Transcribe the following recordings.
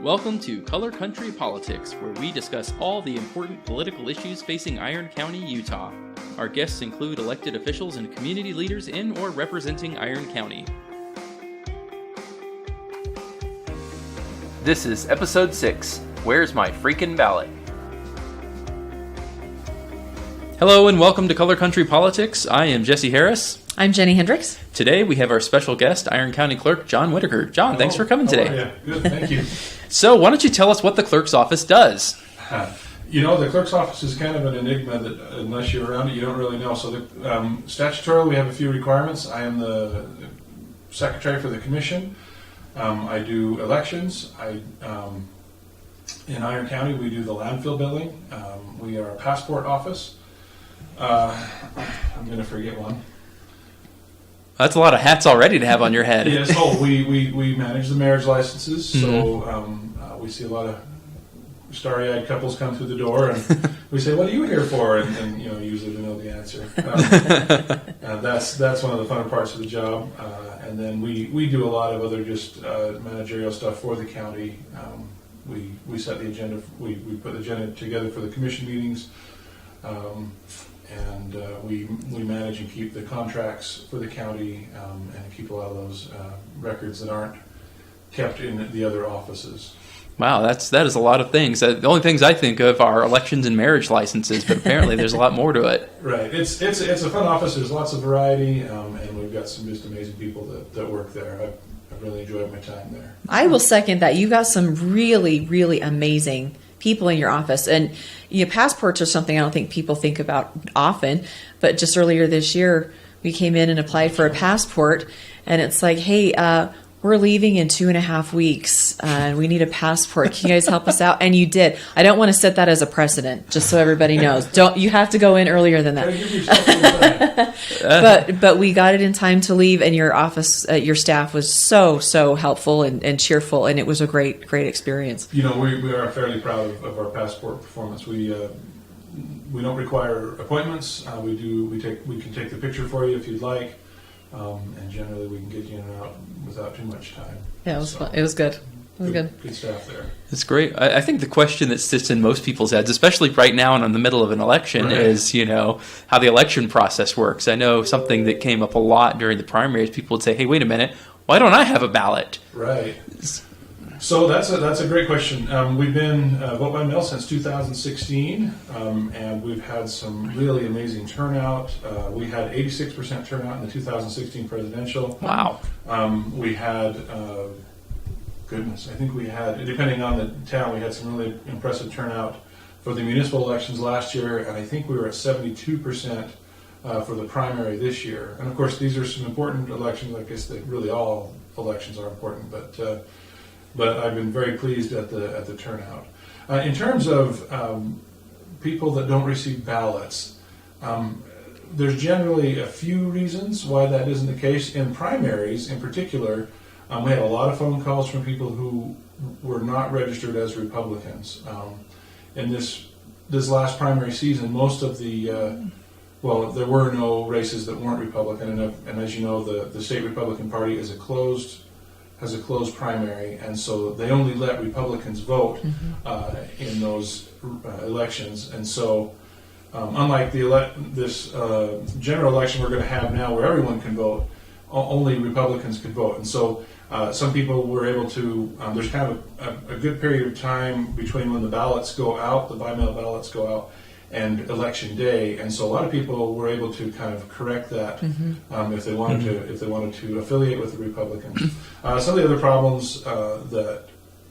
Welcome to Color Country Politics, where we discuss all the important political issues facing Iron County, Utah. Our guests include elected officials and community leaders in or representing Iron County. This is Episode 6, Where's My Freakin' Ballot? Hello and welcome to Color Country Politics. I am Jesse Harris. I'm Jennie Hendricks. Today we have our special guest, Iron County Clerk John Whittaker. John, thanks for coming today. Yeah, good, thank you. So, why don't you tell us what the clerk's office does? The clerk's office is kind of an enigma that unless you're around it, you don't really know. So, statutorily, we have a few requirements. I am the secretary for the commission. I do elections. In Iron County, we do the landfill billing. We are a passport office. I'm going to forget one. That's a lot of hats already to have on your head. Yes, we manage the marriage licenses, so we see a lot of starry-eyed couples come through the door, and we say, "What are you here for?" And usually we know the answer. That's one of the fun parts of the job. And then we do a lot of other just managerial stuff for the county. We set the agenda. We put the agenda together for the commission meetings. And we manage and keep the contracts for the county and keep a lot of those records that aren't kept in the other offices. Wow, that is a lot of things. The only things I think of are elections and marriage licenses, but apparently there's a lot more to it. Right. It's a fun office. There's lots of variety, and we've got some just amazing people that work there. I've really enjoyed my time there. I will second that. You got some really, really amazing people in your office, and passports are something I don't think people think about often, but just earlier this year we came in and applied for a passport, and it's like, hey, we're leaving in 2.5 weeks and we need a passport. Can you guys help us out? And you did. I don't want to set that as a precedent, just so everybody knows. You have to go in earlier than that. But we got it in time to leave, and your office, your staff was so helpful and cheerful, and it was a great experience. We are fairly proud of our passport performance. We don't require appointments. We can take the picture for you if you'd like. And generally we can get you in and out without too much time. Yeah, it was fun. It was good. Good staff there. It's great. I think the question that sits in most people's heads, especially right now and in the middle of an election, is, how the election process works. I know something that came up a lot during the primaries. People would say, hey, wait a minute, why don't I have a ballot? Right. So that's a great question. We've been vote by mail since 2016, and we've had some really amazing turnout. We had 86% turnout in the 2016 presidential. Wow. We had, I think we had, depending on the town, we had some really impressive turnout for the municipal elections last year, and I think we were at 72% for the primary this year. And of course, these are some important elections. I guess that really all elections are important, but I've been very pleased at the turnout. In terms of people that don't receive ballots, there's generally a few reasons why that isn't the case. In primaries, in particular, we had a lot of phone calls from people who were not registered as Republicans. In this last primary season, most of the there were no races that weren't Republican, and as you know, the state Republican Party has a closed primary, and so they only let Republicans vote in those elections. And so, unlike this general election we're going to have now, where everyone can vote, only Republicans could vote. And so, some people were able to. There's kind of a good period of time between when the ballots go out, the by-mail ballots go out, and election day, and so a lot of people were able to kind of correct that if they wanted to affiliate with the Republicans. Some of the other problems that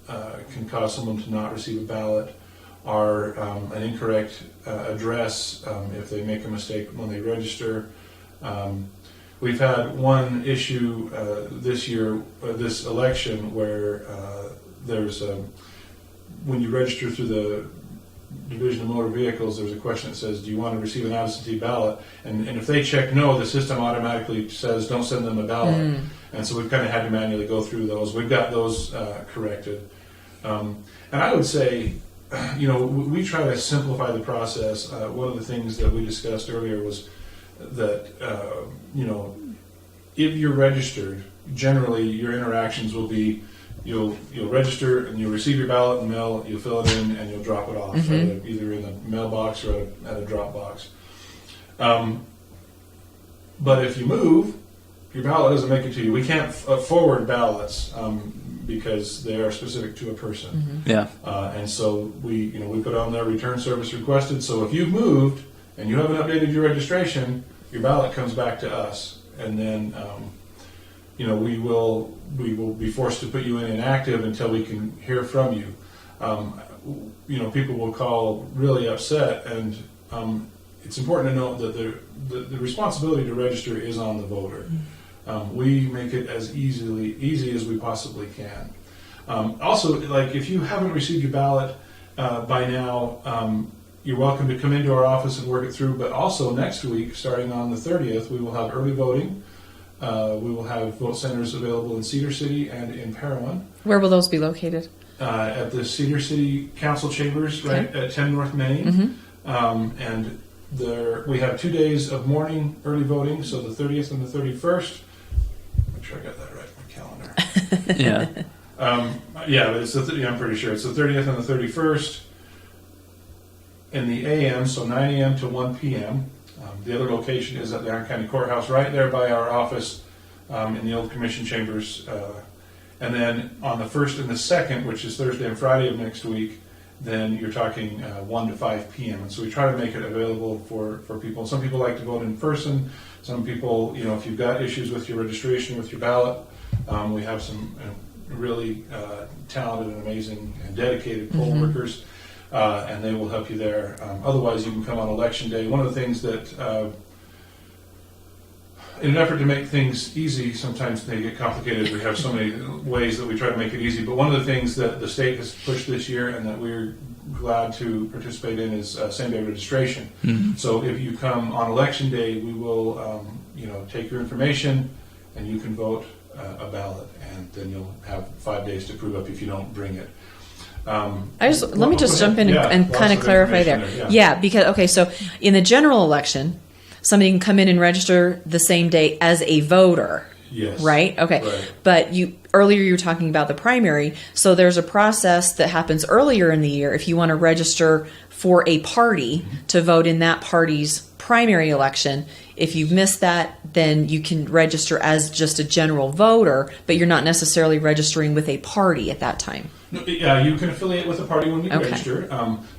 can cause someone to not receive a ballot are an incorrect address if they make a mistake when they register. We've had one issue this year, this election, where there's when you register through the Division of Motor Vehicles, there's a question that says, do you want to receive an absentee ballot? And if they check no, the system automatically says don't send them a ballot. And so we've kind of had to manually go through those. We've got those corrected. And I would say, we try to simplify the process. One of the things that we discussed earlier was that, if you're registered, generally your interactions will be you'll register and you'll receive your ballot in the mail. You'll fill it in and you'll drop it off either in the mailbox or at a drop box. But if you move, your ballot doesn't make it to you. We can't forward ballots because they are specific to a person. Yeah. And so we put on there return service requested. So if you've moved and you haven't updated your registration, your ballot comes back to us, and then we will be forced to put you in inactive until we can hear from you. People will call really upset, and it's important to note that the responsibility to register is on the voter. We make it as easy as we possibly can. Also, like if you haven't received your ballot by now, you're welcome to come into our office and work it through. But also next week, starting on the 30th, we will have early voting. We will have vote centers available in Cedar City and in Parowan. Where will those be located? At the Cedar City Council Chambers, right at 10 North Main. And we have 2 days of morning early voting, so the 30th and the 31st. Make sure I got that right on my calendar. I'm pretty sure it's the 30th and the 31st in the AM, so 9 a.m. to 1 p.m. The other location is at the Iron County Courthouse, right there by our office in the old Commission Chambers. And then on the 1st and the 2nd, which is Thursday and Friday of next week, then you're talking 1 to 5 p.m. And so we try to make it available for people. Some people like to vote in person. Some people, if you've got issues with your registration, with your ballot, we have some really talented and amazing and dedicated poll workers, and they will help you there. Otherwise, you can come on Election Day. One of the things that, in an effort to make things easy, sometimes they get complicated. We have so many ways that we try to make it easy. But one of the things that the state has pushed this year and that we're glad to participate in is same-day registration. So if you come on Election Day, we will take your information and you can vote a ballot, and then you'll have 5 days to prove up if you don't bring it. Let me just jump in and kind of clarify there. So in the general election, somebody can come in and register the same day as a voter. Yes. Right? Okay. Right. But earlier you were talking about the primary. So there's a process that happens earlier in the year if you want to register for a party to vote in that party's primary election. If you've missed that, then you can register as just a general voter, but you're not necessarily registering with a party at that time. Yeah, you can affiliate with a party when you register.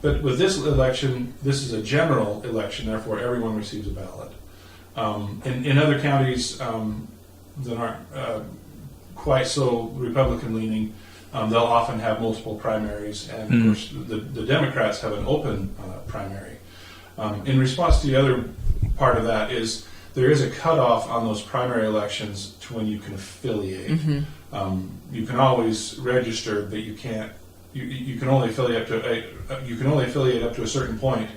But with this election, this is a general election, therefore everyone receives a ballot. In other counties that aren't quite so Republican-leaning, they'll often have multiple primaries, and of course the Democrats have an open primary. In response to the other part of that is there is a cutoff on those primary elections to when you can affiliate. You can always register, but you can't. You can only affiliate up to a certain point.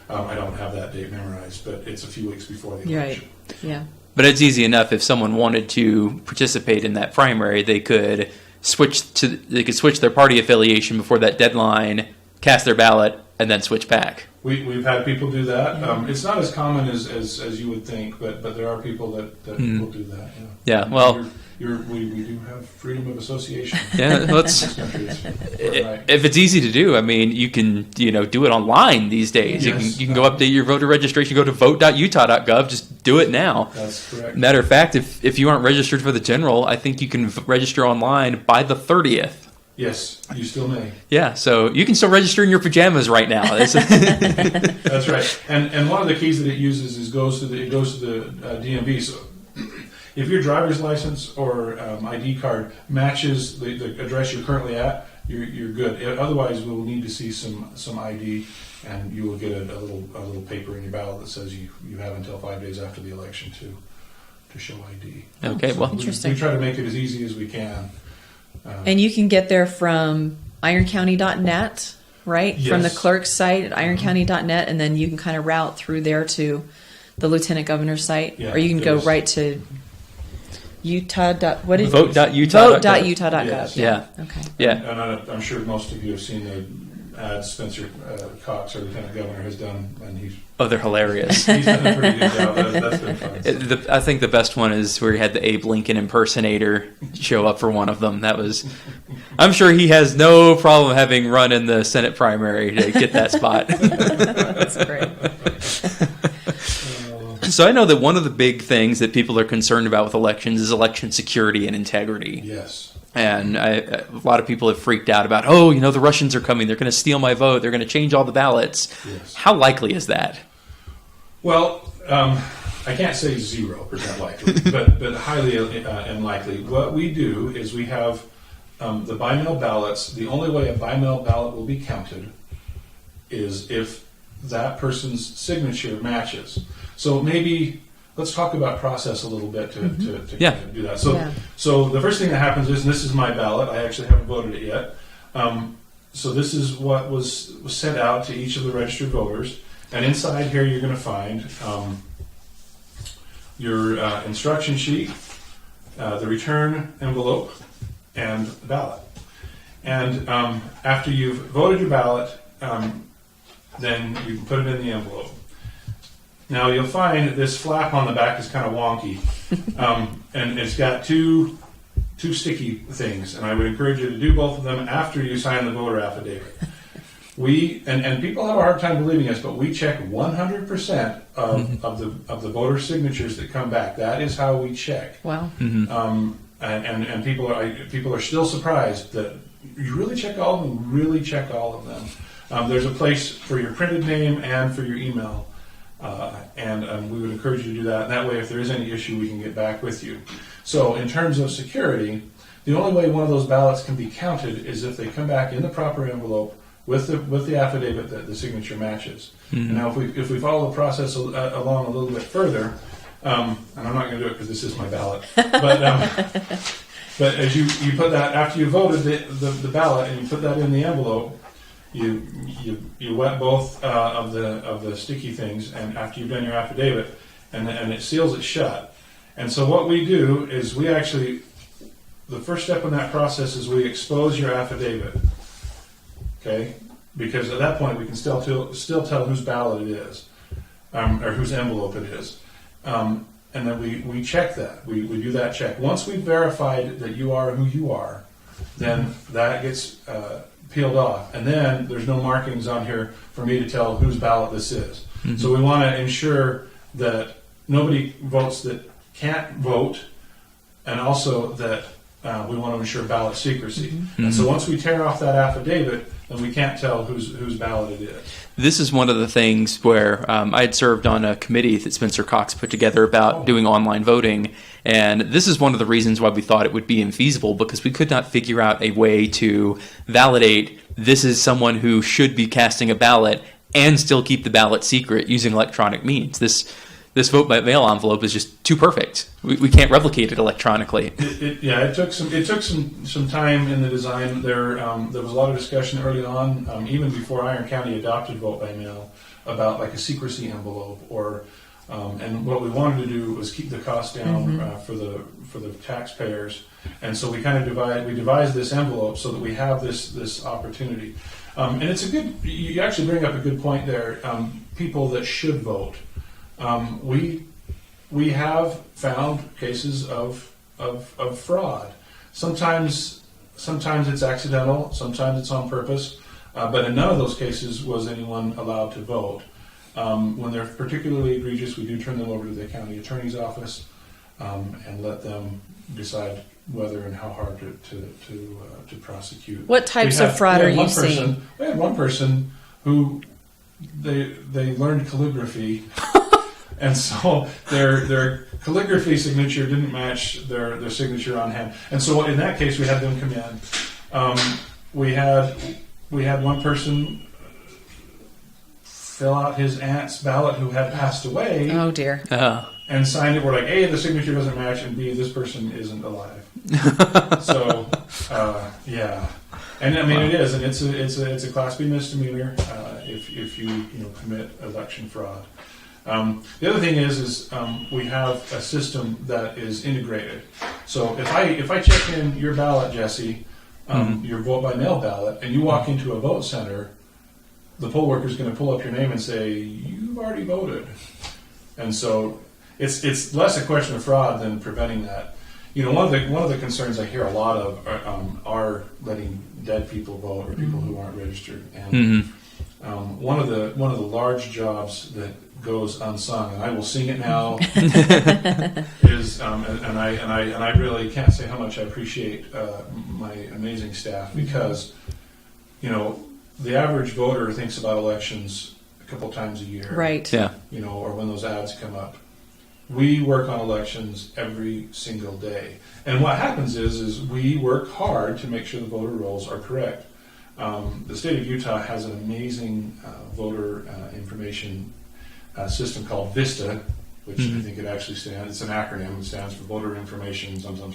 I don't have that date memorized, but it's a few weeks before the election. Right. Yeah. But it's easy enough if someone wanted to participate in that primary, they could switch their party affiliation before that deadline, cast their ballot, and then switch back. We've had people do that. It's not as common as you would think, but there are people that will do that. Yeah. Well, we do have freedom of association. Yeah, if it's easy to do, I mean, you can do it online these days. Yes. You can go update your voter registration. Go to vote.utah.gov. Just do it now. That's correct. Matter of fact, if you aren't registered for the general, I think you can register online by the 30th. Yes, you still may. Yeah, so you can still register in your pajamas right now. That's right. And one of the keys that it uses is goes to the DMV. So if your driver's license or ID card matches the address you're currently at, you're good. Otherwise, we'll need to see some ID, and you will get a little paper in your ballot that says you have until 5 days after the election to show ID. Okay, so well, interesting. We try to make it as easy as we can. And you can get there from ironcounty.net, right? Yes. From the clerk's site at ironcounty.net, and then you can kind of route through there to the lieutenant governor's site, or you can go right to vote.utah.gov. Vote.utah.gov. Yes. Yeah. Okay. Yeah. And I'm sure most of you have seen ads Spencer Cox, our Lieutenant Governor, has done, and Oh, they're hilarious. he's done a pretty good job. That's been fun. I think the best one is where he had the Abe Lincoln impersonator show up for one of them. That was, I'm sure he has no problem having run in the Senate primary to get that spot. That's great. So I know that one of the big things that people are concerned about with elections is election security and integrity. Yes. And a lot of people have freaked out about, oh, the Russians are coming. They're going to steal my vote. They're going to change all the ballots. Yes. How likely is that? Well, I can't say 0% likely, but highly unlikely. What we do is we have the by-mail ballots. The only way a by-mail ballot will be counted is if that person's signature matches. So maybe let's talk about process a little bit to do that. So the first thing that happens is, and this is my ballot. I actually haven't voted it yet. So this is what was sent out to each of the registered voters. And inside here, you're going to find your instruction sheet, the return envelope, and the ballot. And after you've voted your ballot, then you can put it in the envelope. Now you'll find this flap on the back is kind of wonky, and it's got two sticky things. And I would encourage you to do both of them after you sign the voter affidavit. And people have a hard time believing us, but we check 100% of the voter signatures that come back. That is how we check. Wow. And people are still surprised that you really check all of them. Really check all of them. There's a place for your printed name and for your email. And we would encourage you to do that. And that way, if there is any issue, we can get back with you. So in terms of security, the only way one of those ballots can be counted is if they come back in the proper envelope with the affidavit that the signature matches. And now, if we follow the process along a little bit further, and I'm not going to do it because this is my ballot, but as you put that, after you voted the ballot and you put that in the envelope, you wet both of the sticky things, and after you've done your affidavit, and it seals it shut. And so what we do is the first step in that process is we expose your affidavit, okay? Because at that point we can still tell whose ballot it is, or whose envelope it is, and then we check that. We do that check. Once we've verified that you are who you are, then that gets peeled off, and then there's no markings on here for me to tell whose ballot this is. So we want to ensure that nobody votes that can't vote, and also that we want to ensure ballot secrecy. And so once we tear off that affidavit, then we can't tell whose ballot it is. This is one of the things where I had served on a committee that Spencer Cox put together about doing online voting, and this is one of the reasons why we thought it would be infeasible, because we could not figure out a way to validate this is someone who should be casting a ballot and still keep the ballot secret using electronic means. This vote by mail envelope is just too perfect. We can't replicate it electronically. It took some time in the design. There was a lot of discussion early on, even before Iron County adopted vote by mail, about like a secrecy envelope, or and what we wanted to do was keep the cost down for the taxpayers. And so we kind of devised this envelope so that we have this opportunity. And it's you actually bring up a good point there. People that should vote. We have found cases of fraud. Sometimes it's accidental, sometimes it's on purpose, but in none of those cases was anyone allowed to vote. When they're particularly egregious, we do turn them over to the county attorney's office and let them decide whether and how hard to prosecute. What types of fraud are you seeing? We had one person who they learned calligraphy. And so their calligraphy signature didn't match their signature on hand. And so in that case, we had them come in. We had one person fill out his aunt's ballot who had passed away. Oh dear. And signed it. We're like, A, the signature doesn't match, and B, this person isn't alive. So yeah. And I mean, it is, and it's a Class B misdemeanor if you commit election fraud. The other thing is we have a system that is integrated. So if I check in your ballot, Jesse, your vote by mail ballot, and you walk into a vote center, the poll worker is going to pull up your name and say, you've already voted. And so it's less a question of fraud than preventing that. One of the concerns I hear a lot of are letting dead people vote or people who aren't registered. And one of the large jobs that goes unsung, and I will sing it now, is and I really can't say how much I appreciate my amazing staff, because the average voter thinks about elections a couple times a year, Right. Yeah. or when those ads come up. We work on elections every single day, and what happens is we work hard to make sure the voter rolls are correct. The state of Utah has an amazing voter information system called VISTA, which I think it actually stands. It's an acronym. It stands for Voter Information something.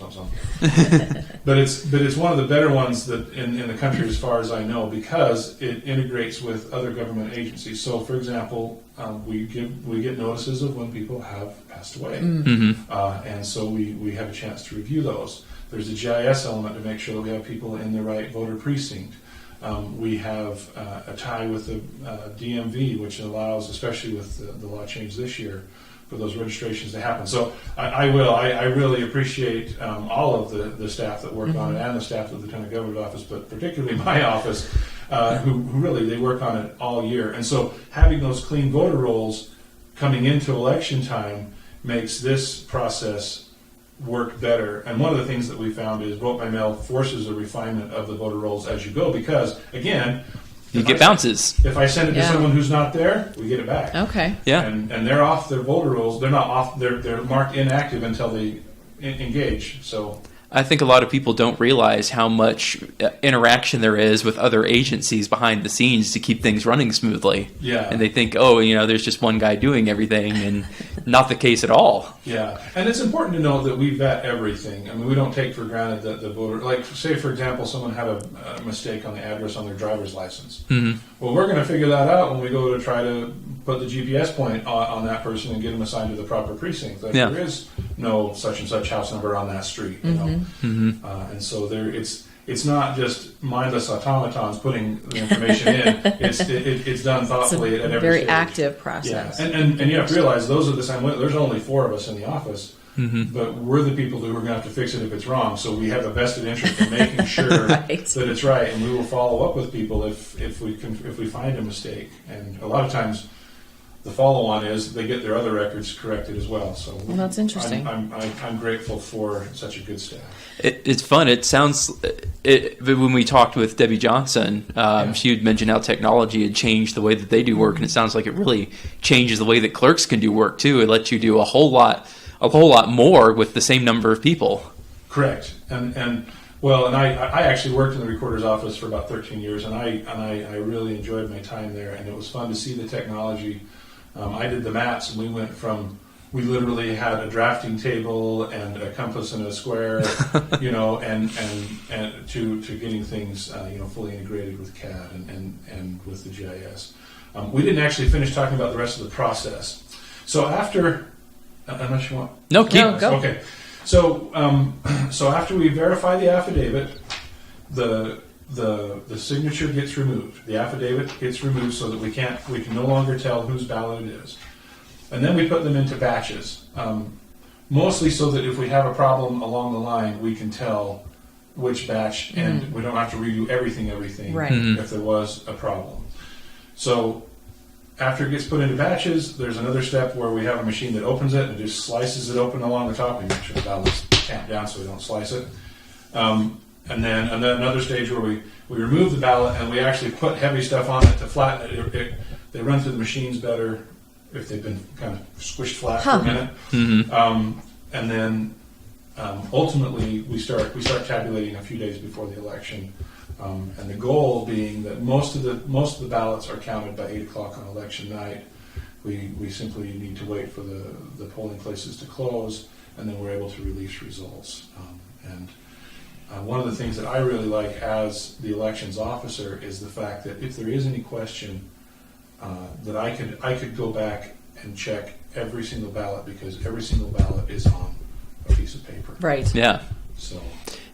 But it's one of the better ones that in the country, as far as I know, because it integrates with other government agencies. So, for example, we get notices of when people have passed away, and so we have a chance to review those. There's a GIS element to make sure that we have people in the right voter precinct. We have a tie with the DMV, which allows, especially with the law change this year, for those registrations to happen. So I really appreciate all of the staff that work on it, and the staff of the Lieutenant Governor's office, but particularly my office, who really, they work on it all year. And so having those clean voter rolls coming into election time makes this process work better. And one of the things that we found is vote by mail forces a refinement of the voter rolls as you go, because again, you get bounces. If I send it to someone who's not there, we get it back. Okay. Yeah. And they're off their voter rolls. They're not off. They're marked inactive until they engage. So I think a lot of people don't realize how much interaction there is with other agencies behind the scenes to keep things running smoothly. Yeah. And they think, there's just one guy doing everything, and not the case at all. Yeah. And it's important to know that we vet everything. I mean, we don't take for granted that the voter, like, say, for example, someone had a mistake on the address on their driver's license. Well, we're going to figure that out when we go to try to put the GPS point on that person and get them assigned to the proper precinct. Like, there is no such and such house number on that street, and so it's not just mindless automatons putting the information in. It's done thoughtfully at every very stage. Active process. Yeah. And you have to realize those are the same. There's only 4 of us in the office, but we're the people who are going to have to fix it if it's wrong. So we have a vested interest in making sure that it's right, and we will follow up with people if we find a mistake. And a lot of times, the follow-on is they get their other records corrected as well. So that's interesting. I'm grateful for such a good staff. It's fun. It sounds. When we talked with Debbie Johnson, she had mentioned how technology had changed the way that they do work, and it sounds like it really changes the way that clerks can do work too. It lets you do a whole lot more with the same number of people. Correct. And I actually worked in the recorder's office for about 13 years, and I really enjoyed my time there, and it was fun to see the technology. I did the maps, and we literally had a drafting table and a compass and a square, and to getting things, fully integrated with CAD and with the GIS. We didn't actually finish talking about the rest of the process. So after, unless you want, no, keep go. Okay. So after we verify the affidavit, the signature gets removed. The affidavit gets removed so that we can no longer tell whose ballot it is. And then we put them into batches, mostly so that if we have a problem along the line, we can tell which batch, and we don't have to redo everything Right. if there was a problem. So after it gets put into batches, there's another step where we have a machine that opens it and just slices it open along the top. We make sure the ballot's tamped down so we don't slice it. And then another stage where we remove the ballot and we actually put heavy stuff on it to flatten it. They run through the machines better if they've been kind of squished flat for a minute. And then ultimately we start tabulating a few days before the election. And the goal being that most of the ballots are counted by 8 o'clock on election night. We simply need to wait for the polling places to close, and then we're able to release results. One of the things that I really like as the elections officer is the fact that if there is any question, that I could go back and check every single ballot, because every single ballot is on a piece of paper. Right. Yeah. So.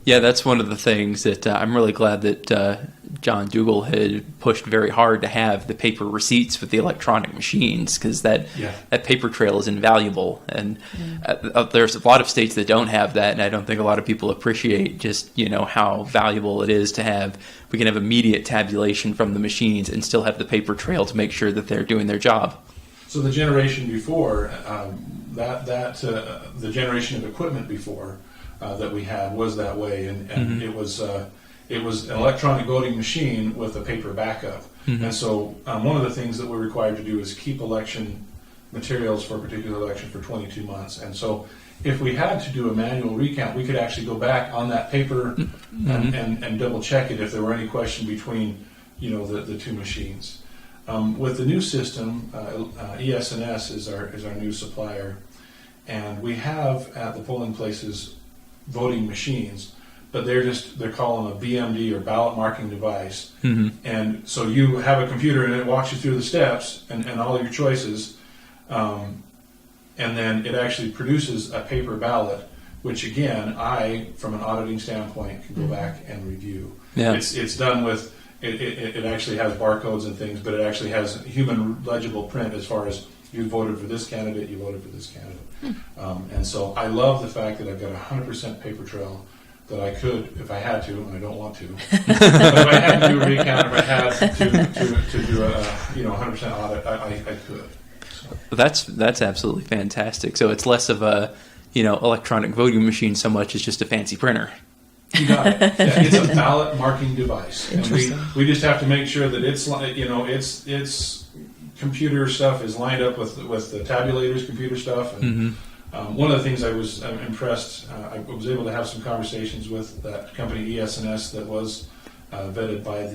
Yeah, that's one of the things that I'm really glad that John Dougal had pushed very hard to have the paper receipts with the electronic machines, because that paper trail is invaluable. And there's a lot of states that don't have that, and I don't think a lot of people appreciate just, how valuable it is to have. We can have immediate tabulation from the machines and still have the paper trail to make sure that they're doing their job. So the generation before, the generation of equipment before that we had was that way, and it was an electronic voting machine with a paper backup. And so one of the things that we're required to do is keep election materials for a particular election for 22 months. And so if we had to do a manual recount, we could actually go back on that paper and double check it if there were any question between the two machines. With the new system, ES&S is our new supplier, and we have at the polling places voting machines, but they're calling a BMD, or ballot marking device. And so you have a computer and it walks you through the steps and all your choices, and then it actually produces a paper ballot, which again, from an auditing standpoint, can go back and review. Yeah. It's done with, it actually has barcodes and things, but it actually has human legible print as far as you voted for this candidate, you voted for this candidate. And so I love the fact that I've got a 100% paper trail that I could, if I had to, and I don't want to, but if I had to do a recount, if I had to do a 100% audit, I could. So. That's absolutely fantastic. So it's less of a electronic voting machine so much as just a fancy printer. You got it. Yeah, it's a ballot marking device, and we just have to make sure that it's computer stuff is lined up with the tabulator's computer stuff. And one of the things I was impressed, I was able to have some conversations with that company ES&S that was vetted by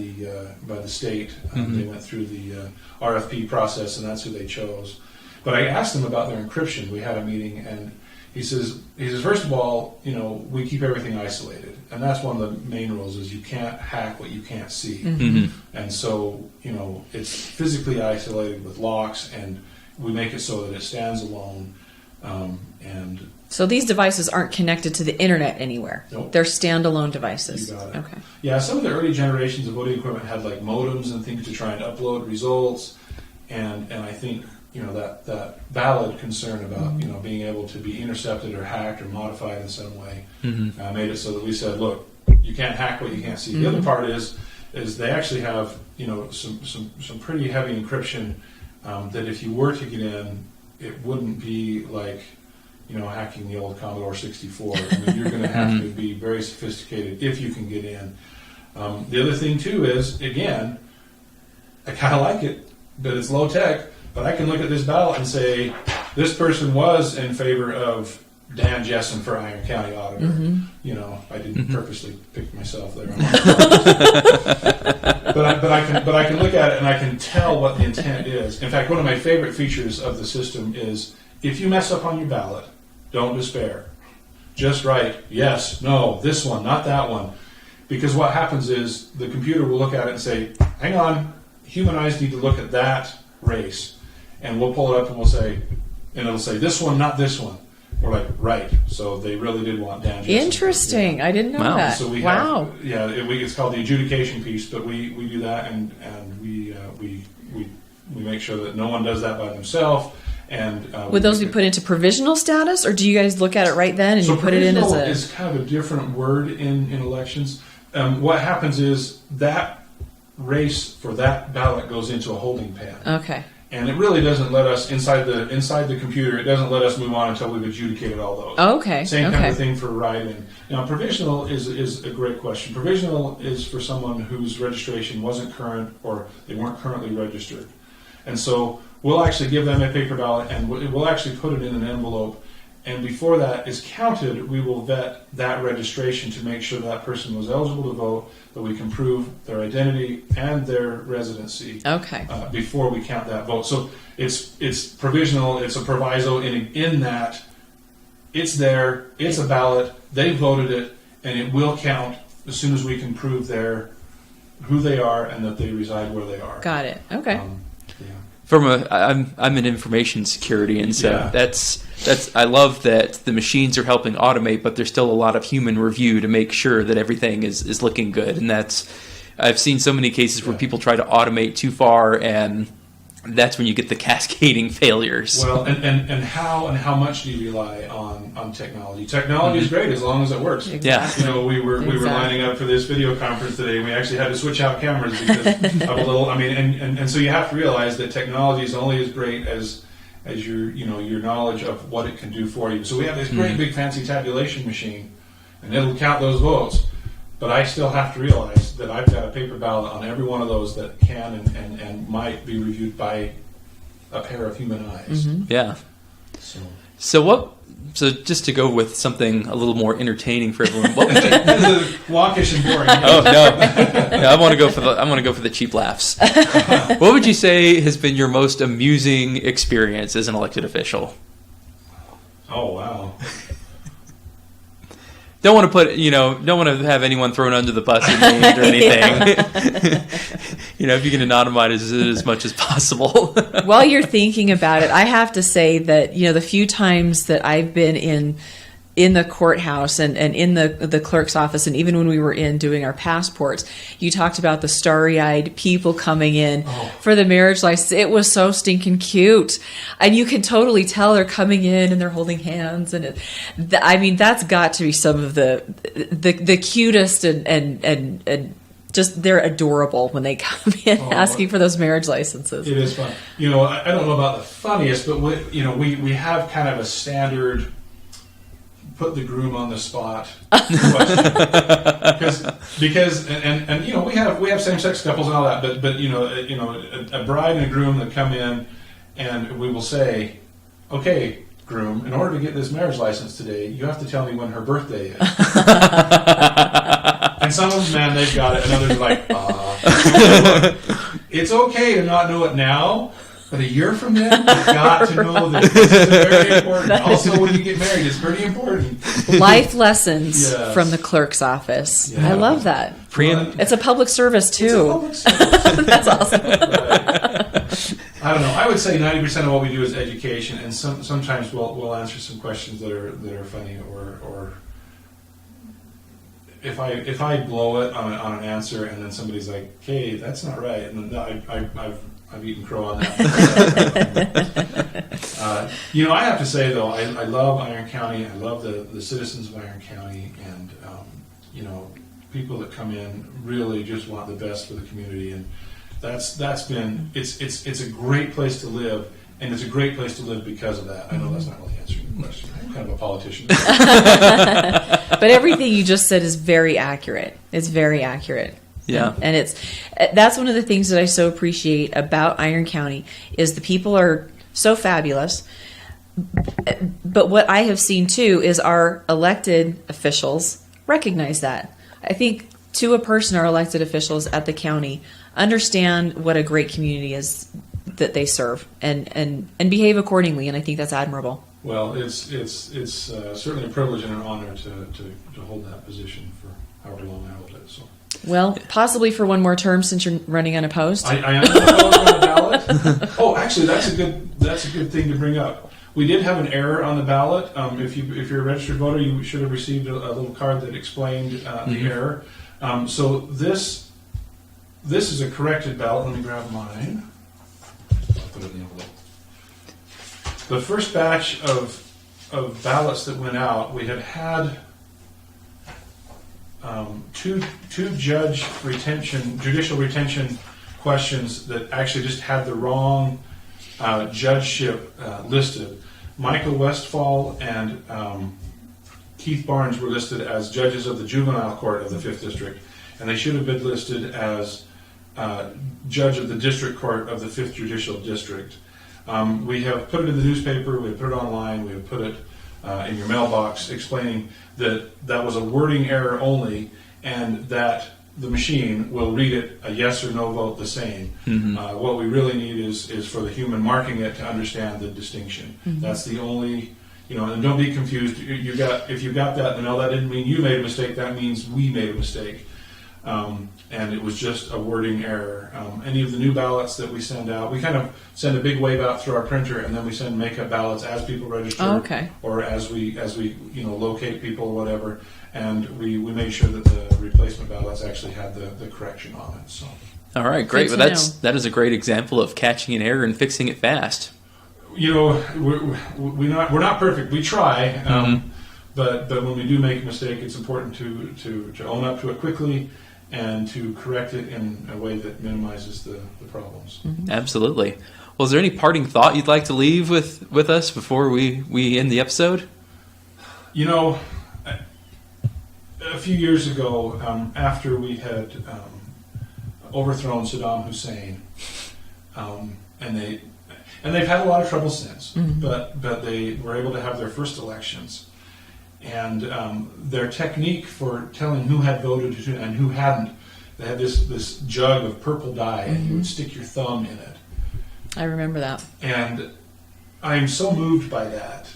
the state. They went through the RFP process, and that's who they chose. But I asked them about their encryption. We had a meeting, and he says first of all, we keep everything isolated, and that's one of the main rules: is you can't hack what you can't see. And so it's physically isolated with locks, and we make it so that it stands alone. And so these devices aren't connected to the internet anywhere. Nope. They're standalone devices. You got it. Okay. Yeah, some of the early generations of voting equipment had like modems and things to try and upload results, and I think that valid concern about being able to be intercepted or hacked or modified in some way made it so that we said, look, you can't hack what you can't see. The other part is they actually have some pretty heavy encryption that if you were to get in, it wouldn't be like hacking the old Commodore 64. I mean, you're going to have to be very sophisticated if you can get in. The other thing too is, again, I kind of like it, but it's low tech. But I can look at this ballot and say, this person was in favor of Dan Jessen for Iron County Auditor. I didn't purposely pick myself there. But I can look at it and I can tell what the intent is. In fact, one of my favorite features of the system is, if you mess up on your ballot, don't despair. Just write, yes, no, this one, not that one. Because what happens is the computer will look at it and say, hang on, human eyes need to look at that race. And we'll pull it up and it'll say, this one, not this one. We're like, right. So they really did want Dan Jessen. Interesting. I didn't know that. So we it's called the adjudication piece, but we do that, and we make sure that no one does that by themselves. And would those be put into provisional status, or do you guys look at it right then and you put it in as a? Is kind of a different word in elections. What happens is that race for that ballot goes into a holding pen. Okay. And it really doesn't let us inside the computer. It doesn't let us move on until we've adjudicated all those. Okay. Same kind of thing for write-in. Now, provisional is a great question. Provisional is for someone whose registration wasn't current or they weren't currently registered, and so we'll actually give them a paper ballot and we'll actually put it in an envelope. And before that is counted, we will vet that registration to make sure that person was eligible to vote, that we can prove their identity and their residency before we count that vote. So it's provisional, it's a proviso in that it's there, it's a ballot, they voted it, and it will count as soon as we can prove who they are and that they reside where they are. Got it. Okay. I'm in information security, and so that's I love that the machines are helping automate, but there's still a lot of human review to make sure that everything is looking good, and that's I've seen so many cases where people try to automate too far, and that's when you get the cascading failures. Well, and how much do you rely on technology? Technology is great as long as it works. Exactly. You know, we were lining up for this video conference today, and we actually had to switch out cameras because of a little. I mean, and so you have to realize that technology is only as great as your knowledge of what it can do for you. So we have this great big fancy tabulation machine, and it'll count those votes. But I still have to realize that I've got a paper ballot on every one of those that can and might be reviewed by a pair of human eyes. Yeah. So just to go with something a little more entertaining for everyone. What would you, Wonkish and boring. oh no, I want to go for the cheap laughs. What would you say has been your most amusing experience as an elected official? Oh wow. Don't want to have anyone thrown under the bus or named or anything. If you can anonymize it as much as possible. While you're thinking about it, I have to say that, the few times that I've been in the courthouse and in the clerk's office, and even when we were in doing our passports, you talked about the starry-eyed people coming in for the marriage license. It was so stinking cute. And you can totally tell they're coming in and they're holding hands. And that's got to be some of the cutest and just they're adorable when they come in asking for those marriage licenses. It is fun. I don't know about the funniest, but we have kind of a standard put the groom on the spot question. because we have same-sex couples and all that, but a bride and a groom that come in, and we will say, okay, groom, in order to get this marriage license today, you have to tell me when her birthday is. And some of them, man, they've got it, and others are like, Look, it's okay to not know it now, but a year from then, you've got to know this. This is very important. Also, when you get married, it's pretty important. Life lessons from the clerk's office. Yeah. I love that. It's a public service, too. It's a public service. That's awesome. Right. I don't know. I would say 90% of what we do is education, and sometimes we'll answer some questions that are funny, or if I blow it on an answer, and then somebody's like, "Hey, that's not right," and then I've eaten crow on that. I have to say though, I love Iron County. I love the citizens of Iron County, and people that come in really just want the best for the community, and that's been it's a great place to live, and it's a great place to live because of that. I know that's not really answering the question. I'm kind of a politician. But everything you just said is very accurate. It's very accurate. Yeah. And that's one of the things that I so appreciate about Iron County is the people are so fabulous. But what I have seen too is our elected officials recognize that. I think to a person, our elected officials at the county understand what a great community is that they serve and behave accordingly. And I think that's admirable. Well, it's certainly a privilege and an honor to hold that position for however long I hold it. So. Well, possibly for one more term since you're running unopposed. I am unopposed on the ballot. Oh, actually, that's a good thing to bring up. We did have an error on the ballot. If you're a registered voter, you should have received a little card that explained the error. So this is a corrected ballot. Let me grab mine. I'll put it in the envelope. The first batch of ballots that went out, we had two judicial retention questions that actually just had the wrong judgeship listed. Michael Westfall and Keith Barnes were listed as judges of the juvenile court of the 5th District, and they should have been listed as judge of the district court of the 5th Judicial District. We have put it in the newspaper, we have put it online, we have put it in your mailbox explaining that was a wording error only, and that the machine will read it a yes or no vote the same. Mm-hmm. What we really need is for the human marking it to understand the distinction. Mm-hmm. That's the only, and don't be confused. If you got that in the mail, that didn't mean you made a mistake, that means we made a mistake. And it was just a wording error. Any of the new ballots that we send out, we kind of send a big wave out through our printer, and then we send make-up ballots as people register, or as we locate people or whatever. and we made sure that the replacement ballots actually had the correction on it. So. All right, great. Good Well, to that is a great example of catching an error and fixing it fast. We're not perfect. We try, but when we do make a mistake, it's important to own up to it quickly and to correct it in a way that minimizes the problems. Absolutely. Well, is there any parting thought you'd like to leave with us before we end the episode? A few years ago, after we had overthrown Saddam Hussein, and they've had a lot of trouble since, but they were able to have their first elections, and their technique for telling who had voted and who hadn't, they had this jug of purple dye, and you would stick your thumb in it. I remember that. And I am so moved by that.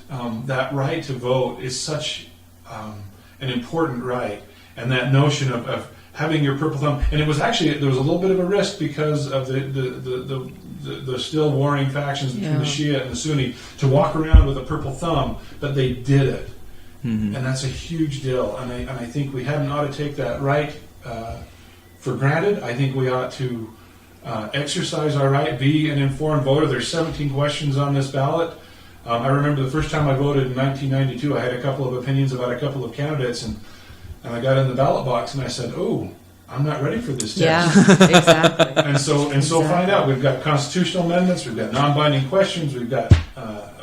That right to vote is such an important right, and that notion of having your purple thumb. And it was actually, there was a little bit of a risk because of the still warring factions between the Shia and the Sunni to walk around with a purple thumb, but they did it. And that's a huge deal. And I think we hadn't ought to take that right for granted. I think we ought to exercise our right, be an informed voter. There's 17 questions on this ballot. I remember the first time I voted in 1992, I had a couple of opinions about a couple of candidates, and I got in the ballot box and I said, "Oh, I'm not ready for this test." Yeah, exactly. and so find out. We've got constitutional amendments, we've got non-binding questions, we've got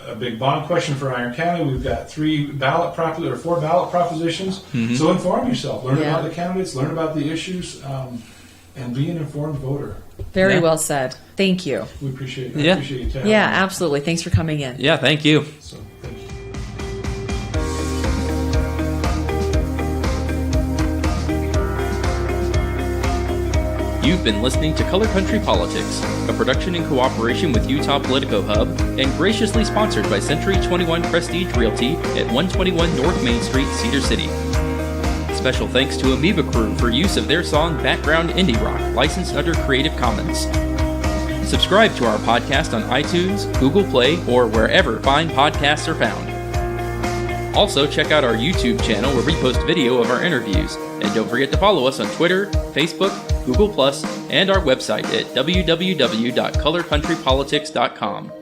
a big bond question for Iron County, we've got 4 ballot propositions. So inform yourself, learn about the candidates, learn about the issues, and be an informed voter. Very well said. Thank you. We appreciate it. Yeah. Appreciate you. Yeah, absolutely. Thanks for coming in. Yeah, thank you. So, thank you. You've been listening to Color Country Politics, a production in cooperation with Utah Politico Hub and graciously sponsored by Century 21 Prestige Realty at 121 North Main Street, Cedar City. Special thanks to Amoeba Crew for use of their song Background Indie Rock, licensed under Creative Commons. Subscribe to our podcast on iTunes, Google Play, or wherever fine podcasts are found. Also, check out our YouTube channel where we post video of our interviews. And don't forget to follow us on Twitter, Facebook, Google+, and our website at www.colorcountrypolitics.com.